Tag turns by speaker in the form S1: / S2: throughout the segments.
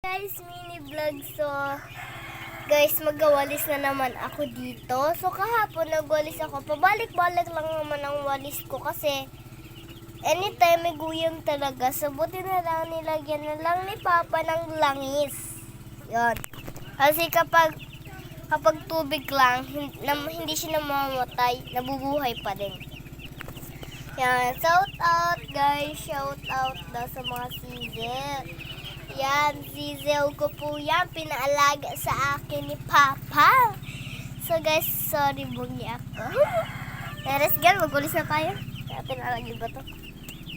S1: Guys, mini vlog. So, guys, magwawalis na naman ako dito. So, kahapon nagwalis ako. Pabalik-balik lang naman ang walis ko kasi anytime may guyam talaga. So, buti na lang nilagyan na lang ni Papa ng langis. Yan. Kasi kapag tubig lang, hindi siya namamatay, nabubuhay pa din. Yan. Shout out, guys. Shout out daw sa mga sizel. Yan, sizel ko po yan. Pinaalaga sa akin ni Papa. So guys, sorry bungi ako. Let's go, magulis na tayo. Kaya pinalagay ba to?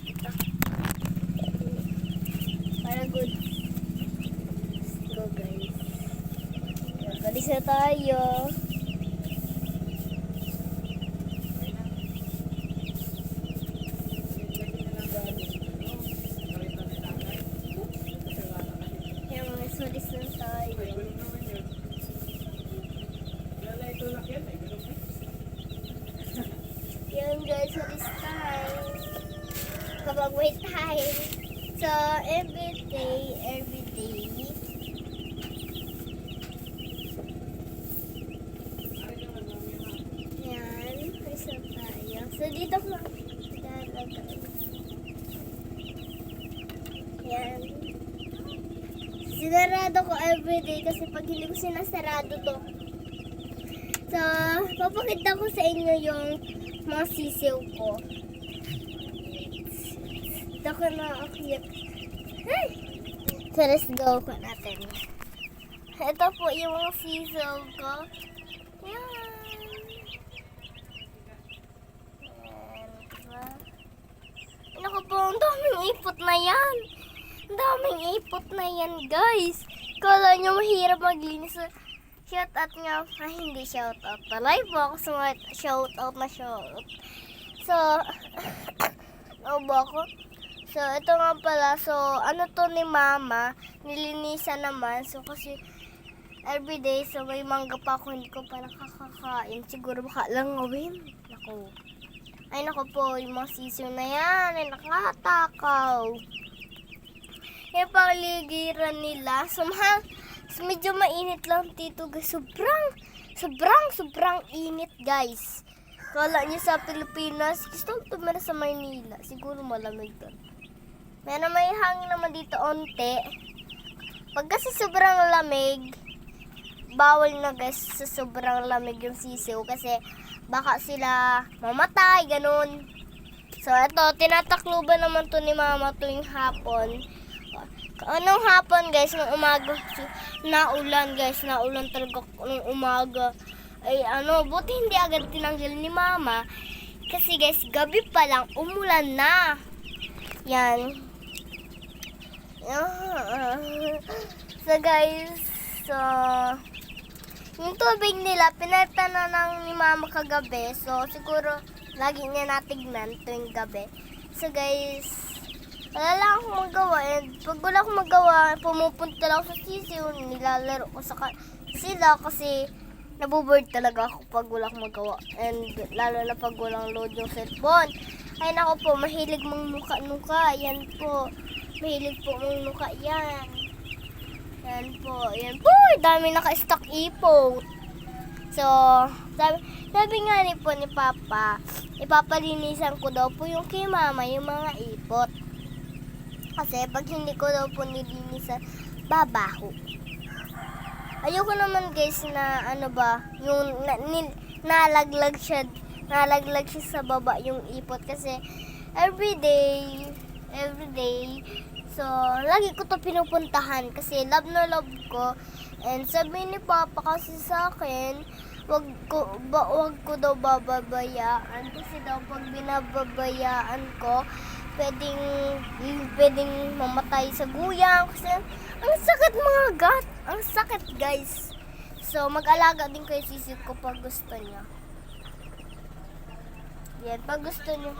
S1: Ito. Para good. Let's go guys. Magulis na tayo. Sulis na tayo. Yan guys, sulis tayo. Kapag may time. So, everyday. Yan, sulis na tayo. So, dito ko lang lalagay. Yan. Sinarado ko everyday kasi pag hindi ko sinasarado to. So, papakita ko sa inyo yung mga sisiw ko. Ito ko na akit. So, let's go ko natin. Ito po yung mga sisiw ko. Yan. Diba? Ano ko po, ang daming ipot na yan. Ang daming ipot na yan, guys. Kala nyo mahirap maglinis. Shout out nga. Hindi shout out. Live po ako sa mga shout out na shout out. So, ano ba ako? So, ito nga pala. So, ano to ni Mama? Nilinisan naman. So, kasi everyday, so may mangga pa ako. Hindi ko pa nakakakain. Siguro baka lang gawin. Naku. Ay, naku po. Yung mga sisiw na yan. Ay, nakatakaw. Yung paligiran nila. So, medyo mainit lang dito guys. Sobrang init guys. Kala nyo sa Pilipinas, gusto ko tumira sa Maynila. Siguro malamig doon. Pero may hangin naman dito onte. Pag kasi sobrang lamig, bawal na guys sa sobrang lamig yung sisiw. Kasi baka sila mamatay, ganun. So, ito, tinatakluban naman to ni Mama tuwing hapon. Anong hapon guys, nung umaga, naulan guys, naulan talaga nung umaga. Ay buti hindi agad tinanggal ni Mama. Kasi guys, gabi pa lang, umulan na. Yan. So guys, yung tubig nila, pinalitan na ng ni Mama kagabi. So siguro, lagi niya natignan tuwing gabi. So guys, wala lang akong magawa. And pag wala akong magawa, pumupunta lang ako sa sisiw. Nilalaro ko sa sila kasi nabuboard talaga ako pag wala akong magawa. And lalo na pag walang load yung cellphone. Ay nako po, mahilig mong nuka-nuka. Yan po. Mahilig po mong nuka yan. Yan po. Yan po. Dami naka-stock ipot. So, sabi nga ni po ni Papa, ipapalinisan ko daw po yung kay Mama yung mga ipot. Kasi pag hindi ko daw po nilinisan, babaho. Ayoko naman guys na yung nalaglag siya sa baba yung ipot. Kasi everyday, so lagi ko to pinupuntahan kasi love na love ko. And sabi ni Papa kasi sa akin, wag ko daw bababayaan. Kasi daw pag binababayaan ko, pwedeng mamatay sa guyang kasi ang sakit mga gat. Ang sakit guys. So mag-alaga din kayo sisip ko pag gusto niya. Yan, pag gusto niyo.